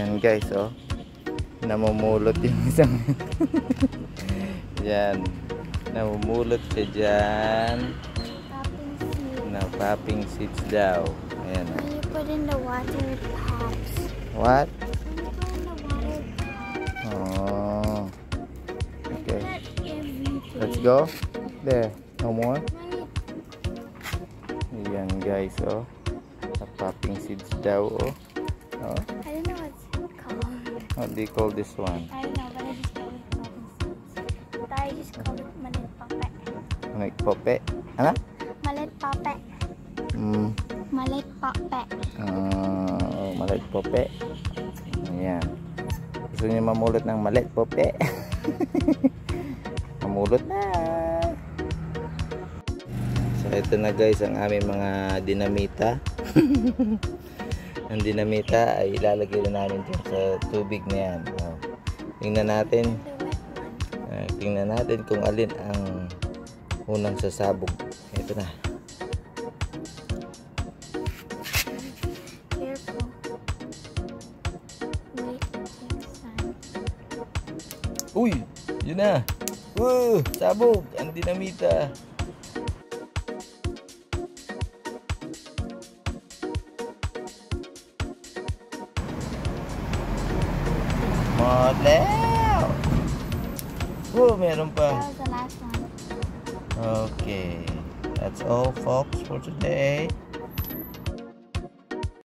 Yan guys, oh. Namumulot yung isang yan. Namumulot siya dyan. Popping seeds daw. Ayan, oh. When you put in the water, it pops. What? When you put in the water, it pops. Oh. Okay. Not everything. Let's go. There. No more. Ayan guys, oh. Sa popping seeds daw, oh. Oh. I don't know what's it called. What do you call this one? I don't know, but I just call it popping seeds. But I just call it malit pape. Like pope? Ano? Malit pape. Malit pape. Malit pope. Ayan. Gusto niyo mamulot ng malit pope? Mamulot na. So ito na guys ang aming mga dinamita. Ang dinamita ay ilalagay na namin dyan sa tubig na yan. Oh. Tingnan natin kung alin ang unang sasabog. Ito na. Careful. Wait, sun. Uy! Yun na! Sabog! Ang dinamita! Model! Meron pa. That was the last one. Okay. That's all folks for today.